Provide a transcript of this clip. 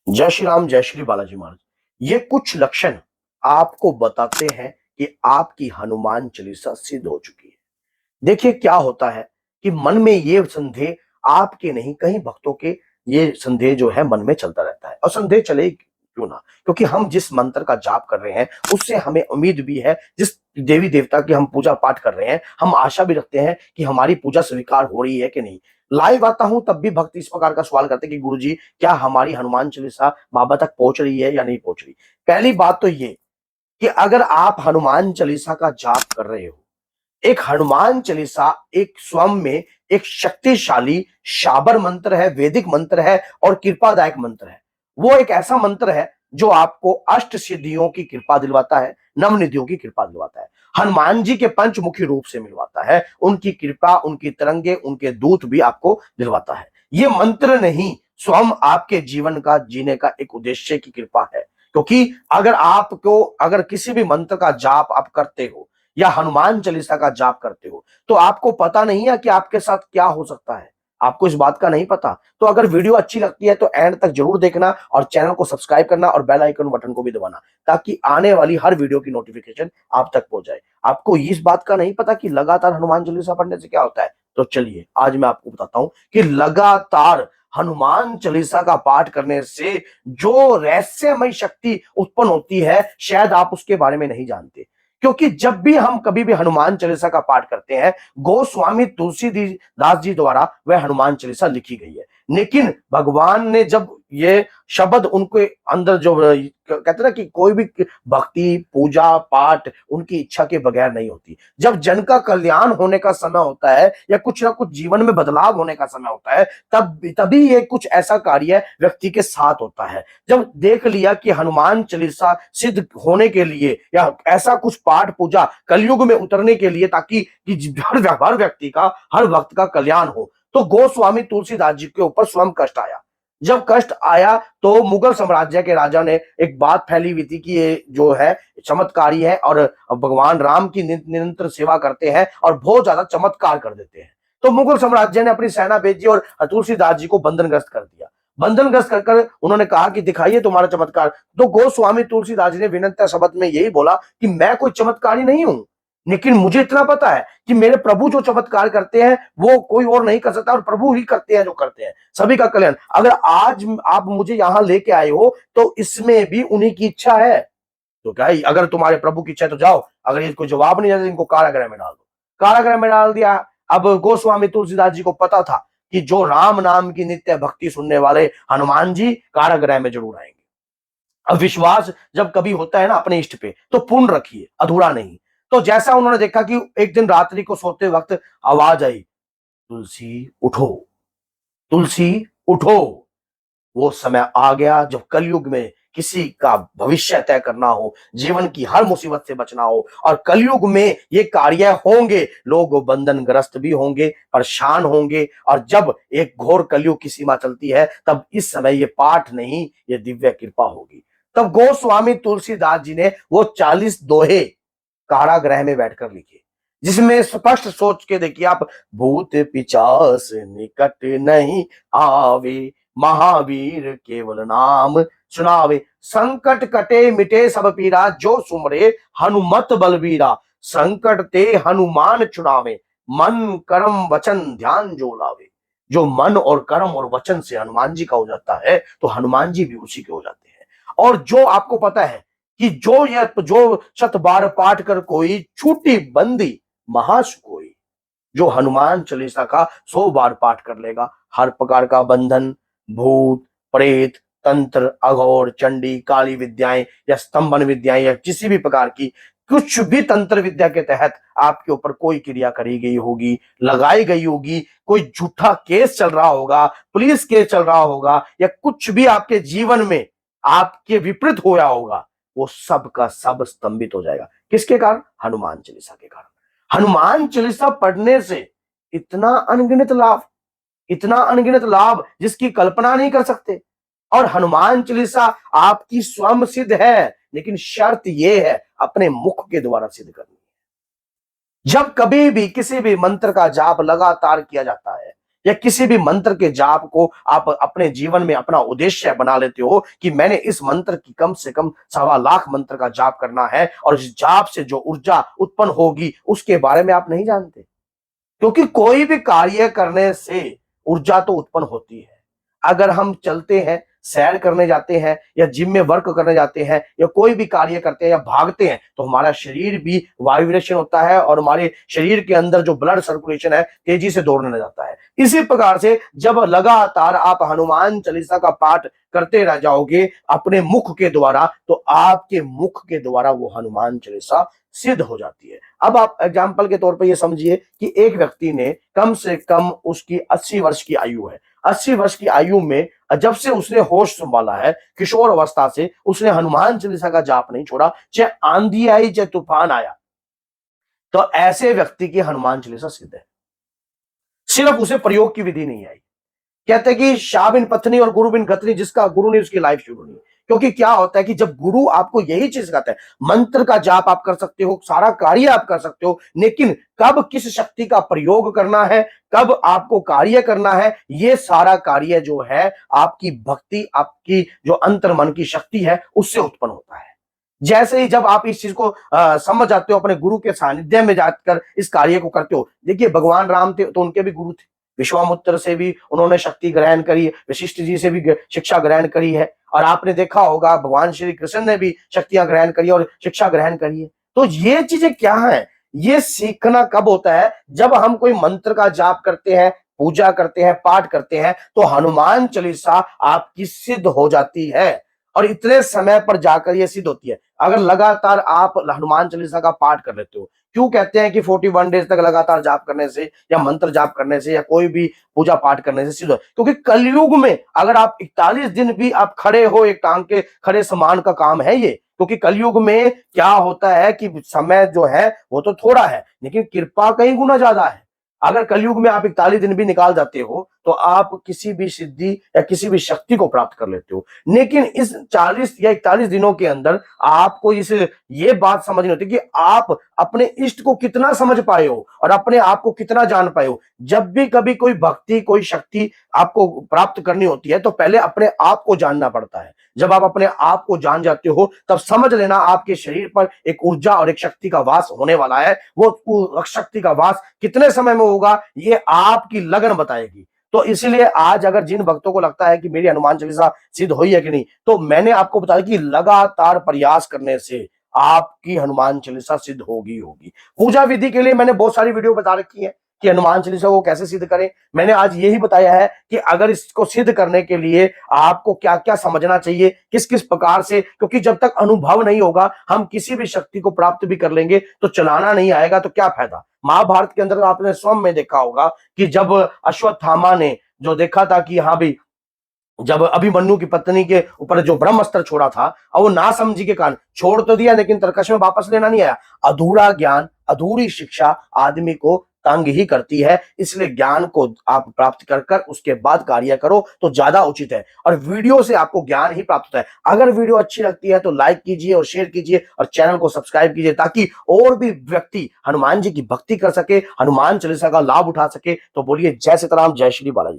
जय श्री राम, जय श्री बालाजी महाराज। ये कुछ लक्षण आपको बताते हैं कि आपकी हनुमान चालीसा सिद्ध हो चुकी है। देखिए क्या होता है कि मन में ये संदेह आपके नहीं, कई भक्तों के ये संदेह जो है मन में चलता रहता है। और संदेह चले ही क्यों ना, क्योंकि हम जिस मंत्र का जाप कर रहे हैं उससे हमें उम्मीद भी है, जिस देवी देवता की हम पूजा पाठ कर रहे हैं हम आशा भी रखते हैं कि हमारी पूजा स्वीकार हो रही है कि नहीं। लाइव आता हूं तब भी भक्त इस प्रकार का सवाल करते हैं कि गुरुजी क्या हमारी हनुमान चालीसा बाबा तक पहुंच रही है या नहीं पहुंच रही। पहली बात तो ये कि अगर आप हनुमान चालीसा का जाप कर रहे हो, एक हनुमान चालीसा एक स्वयं में एक शक्तिशाली शाबर मंत्र है, वैदिक मंत्र है और कृपादायक मंत्र है। वो एक ऐसा मंत्र है जो आपको अष्ट सिद्धियों की कृपा दिलवाता है, नवनिधियों की कृपा दिलवाता है, हनुमान जी के पंचमुखी रूप से मिलवाता है, उनकी कृपा, उनकी तरंगे, उनके दूत भी आपको दिलवाता है। ये मंत्र नहीं, स्वयं आपके जीवन का जीने का एक उद्देश्य की कृपा है। क्योंकि अगर किसी भी मंत्र का जाप आप करते हो या हनुमान चालीसा का जाप करते हो तो आपको पता नहीं है कि आपके साथ क्या हो सकता है। आपको इस बात का नहीं पता। तो अगर वीडियो अच्छी लगती है तो एंड तक जरूर देखना और चैनल को सब्सक्राइब करना और बेल आइकन बटन को भी दबाना, ताकि आने वाली हर वीडियो की नोटिफिकेशन आप तक पहुंच जाए। आपको इस बात का नहीं पता कि लगातार हनुमान चालीसा पढ़ने से क्या होता है। तो चलिए आज मैं आपको बताता हूं कि लगातार हनुमान चालीसा का पाठ करने से जो रहस्यमय शक्ति उत्पन्न होती है, शायद आप उसके बारे में नहीं जानते। क्योंकि जब भी हम कभी भी हनुमान चालीसा का पाठ करते हैं, गोस्वामी तुलसीदास जी द्वारा वह हनुमान चालीसा लिखी गई है। लेकिन भगवान ने जब ये शब्द उनके अंदर जो कहते ना कि कोई भी भक्ति पूजा पाठ उनकी इच्छा के बगैर नहीं होती। जब जन का कल्याण होने का समय होता है या कुछ ना कुछ जीवन में बदलाव होने का समय होता है, तब तभी ये कुछ ऐसा कार्य व्यक्ति के साथ होता है। जब देख लिया कि हनुमान चालीसा सिद्ध होने के लिए या ऐसा कुछ पाठ पूजा कलयुग में उतरने के लिए, ताकि हर व्यक्ति का, हर भक्त का कल्याण हो, तो गोस्वामी तुलसीदास जी के ऊपर स्वयं कष्ट आया। जब कष्ट आया तो मुगल साम्राज्य के राजा ने एक बात फैली हुई थी कि ये जो है चमत्कारी है और भगवान राम की निरंतर सेवा करते हैं और बहुत ज्यादा चमत्कार कर देते हैं। तो मुगल साम्राज्य ने अपनी सेना भेजी और तुलसीदास जी को बंधनग्रस्त कर दिया। बंधनग्रस्त कर उन्होंने कहा कि दिखाइए तुम्हारा चमत्कार। तो गोस्वामी तुलसीदास जी ने विनम्र शब्द में यही बोला कि मैं कोई चमत्कारी नहीं हूं, लेकिन मुझे इतना पता है कि मेरे प्रभु जो चमत्कार करते हैं वो कोई और नहीं कर सकता और प्रभु ही करते हैं जो करते हैं सभी का कल्याण। अगर आज आप मुझे यहां लेके आए हो तो इसमें भी उन्हीं की इच्छा है। तो क्या है, अगर तुम्हारे प्रभु की इच्छा है तो जाओ, अगर इनको जवाब नहीं आता इनको कारागृह में डाल दो। कारागृह में डाल दिया। अब गोस्वामी तुलसीदास जी को पता था कि जो राम नाम की नित्य भक्ति सुनने वाले हनुमान जी कारागृह में जरूर आएंगे। अब विश्वास जब कभी होता है ना अपने इष्ट पे, तो पूर्ण रखिए, अधूरा नहीं। तो जैसा उन्होंने देखा कि एक दिन रात्रि को सोते वक्त आवाज आई, तुलसी उठो, तुलसी उठो। वो समय आ गया जब कलयुग में किसी का भविष्य तय करना हो, जीवन की हर मुसीबत से बचना हो, और कलयुग में ये कार्य होंगे, लोग बंधन ग्रस्त भी होंगे, परेशान होंगे। और जब एक घोर कलयुग की सीमा चलती है तब इस समय ये पाठ नहीं, ये दिव्य कृपा होगी। तब गोस्वामी तुलसीदास जी ने वो 40 दोहे कारागृह में बैठकर लिखे, जिसमें स्पष्ट सोच के देखिए आप, भूत पिचास निकट नहीं आवे, महावीर केवल नाम सुनावे, संकट कटे मिटे सब पीरा, जो सुमरे हनुमत बलबीरा, संकट ते हनुमान छुड़ावे, मन कर्म वचन ध्यान जो लावे। जो मन और कर्म और वचन से हनुमान जी का हो जाता है तो हनुमान जी भी उसी के हो जाते हैं। और जो आपको पता है कि जो शत बार पाठ कर कोई, छूटी बंदी महासु कोई। जो हनुमान चालीसा का 100 बार पाठ कर लेगा, हर प्रकार का बंधन, भूत प्रेत, तंत्र अघोर चंडी काली विद्याएं या स्तंभन विद्याएं या किसी भी प्रकार की कुछ भी तंत्र विद्या के तहत आपके ऊपर कोई क्रिया करी गई होगी, लगाई गई होगी, कोई झूठा केस चल रहा होगा, पुलिस केस चल रहा होगा, या कुछ भी आपके जीवन में आपके विपरीत होया होगा, वो सब का सब स्तंभित हो जाएगा। किसके कारण? हनुमान चालीसा के कारण। हनुमान चालीसा पढ़ने से इतना अनगिनत लाभ, इतना अनगिनत लाभ जिसकी कल्पना नहीं कर सकते। और हनुमान चालीसा आपकी स्वयं सिद्ध है, लेकिन शर्त यह है अपने मुख के द्वारा सिद्ध करनी है। जब कभी भी किसी भी मंत्र का जाप लगातार किया जाता है, या किसी भी मंत्र के जाप को आप अपने जीवन में अपना उद्देश्य बना लेते हो कि मैंने इस मंत्र की कम से कम 1.25 लाख मंत्र का जाप करना है, और इस जाप से जो ऊर्जा उत्पन्न होगी उसके बारे में आप नहीं जानते। क्योंकि कोई भी कार्य करने से ऊर्जा तो उत्पन्न होती है। अगर हम चलते हैं, सैर करने जाते हैं, या जिम में वर्क करने जाते हैं, या कोई भी कार्य करते हैं या भागते हैं, तो हमारा शरीर भी वाइब्रेशन होता है और हमारे शरीर के अंदर जो ब्लड सर्कुलेशन है तेजी से दौड़ने लग जाता है। इसी प्रकार से जब लगातार आप हनुमान चालीसा का पाठ करते रह जाओगे अपने मुख के द्वारा, तो आपके मुख के द्वारा वो हनुमान चालीसा सिद्ध हो जाती है। अब आप एग्जाम्पल के तौर पर यह समझिए कि एक व्यक्ति ने कम से कम उसकी 80 वर्ष की आयु है। 80 वर्ष की आयु में जब से उसने होश संभाला है, किशोर अवस्था से उसने हनुमान चालीसा का जाप नहीं छोड़ा, चाहे आंधी आई चाहे तूफान आया, तो ऐसे व्यक्ति की हनुमान चालीसा सिद्ध है। सिर्फ उसे प्रयोग की विधि नहीं आई। कहते हैं कि शाह बिन पत्नी और गुरु बिन खतनी, जिसका गुरु नहीं उसकी लाइफ शुरू नहीं। क्योंकि क्या होता है कि जब गुरु आपको यही चीज कहता है, मंत्र का जाप आप कर सकते हो, सारा कार्य आप कर सकते हो, लेकिन कब किस शक्ति का प्रयोग करना है, कब आपको कार्य करना है, ये सारा कार्य जो है आपकी भक्ति, आपकी जो अंतर्मन की शक्ति है उससे उत्पन्न होता है। जैसे ही जब आप इस चीज को समझ जाते हो, अपने गुरु के सानिध्य में जाकर इस कार्य को करते हो। देखिए भगवान राम थे तो उनके भी गुरु थे, विश्वामित्र से भी उन्होंने शक्ति ग्रहण करी, वशिष्ठ जी से भी शिक्षा ग्रहण करी है, और आपने देखा होगा भगवान श्री कृष्ण ने भी शक्तियां ग्रहण करी और शिक्षा ग्रहण करी है। तो ये चीजें क्या है, ये सीखना कब होता है, जब हम कोई मंत्र का जाप करते हैं, पूजा करते हैं, पाठ करते हैं, तो हनुमान चालीसा आपकी सिद्ध हो जाती है, और इतने समय पर जाकर यह सिद्ध होती है। अगर लगातार आप हनुमान चालीसा का पाठ कर लेते हो, क्यों कहते हैं कि 41 डेज तक लगातार जाप करने से या मंत्र जाप करने से या कोई भी पूजा पाठ करने से सिद्ध हो, क्योंकि कलयुग में अगर आप 41 दिन भी आप खड़े हो, एक टांग के खड़े समान का काम है ये। क्योंकि कलयुग में क्या होता है कि समय जो है वो तो थोड़ा है, लेकिन कृपा कई गुना ज्यादा है। अगर कलयुग में आप 41 दिन भी निकाल जाते हो तो आप किसी भी सिद्धि या किसी भी शक्ति को प्राप्त कर लेते हो। लेकिन इस 40 या 41 दिनों के अंदर आपको ये बात समझनी होती है कि आप अपने इष्ट को कितना समझ पाए हो और अपने आप को कितना जान पाए हो। जब भी कभी कोई भक्ति, कोई शक्ति आपको प्राप्त करनी होती है तो पहले अपने आप को जानना पड़ता है। जब आप अपने आप को जान जाते हो तब समझ लेना आपके शरीर पर एक ऊर्जा और एक शक्ति का वास होने वाला है। वो शक्ति का वास कितने समय में होगा ये आपकी लगन बताएगी। तो इसीलिए आज अगर जिन भक्तों को लगता है कि मेरी हनुमान चालीसा सिद्ध हुई है कि नहीं, तो मैंने आपको बताया कि लगातार प्रयास करने से आपकी हनुमान चालीसा सिद्ध होगी। पूजा विधि के लिए मैंने बहुत सारी वीडियो बता रखी है कि हनुमान चालीसा को कैसे सिद्ध करें। मैंने आज यही बताया है कि अगर इसको सिद्ध करने के लिए आपको क्या क्या समझना चाहिए, किस किस प्रकार से, क्योंकि जब तक अनुभव नहीं होगा हम किसी भी शक्ति को प्राप्त भी कर लेंगे तो चलाना नहीं आएगा तो क्या फायदा। महाभारत के अंदर आपने स्वयं में देखा होगा कि जब अश्वत्थामा ने जो देखा था कि हाँ भाई, जब अभिमन्यु की पत्नी के ऊपर जो ब्रह्मास्त्र छोड़ा था और वो नासमझी के कारण छोड़ तो दिया लेकिन तरकश में वापस लेना नहीं आया। अधूरा ज्ञान, अधूरी शिक्षा आदमी को तंग ही करती है। इसलिए ज्ञान को आप प्राप्त कर कर उसके बाद कार्य करो तो ज्यादा उचित है, और वीडियो से आपको ज्ञान ही प्राप्त होता है। अगर वीडियो अच्छी लगती है तो लाइक कीजिए और शेयर कीजिए और चैनल को सब्सक्राइब कीजिए ताकि और भी व्यक्ति हनुमान जी की भक्ति कर सके, हनुमान चालीसा का लाभ उठा सके। तो बोलिए जय सीताराम, जय श्री बालाजी।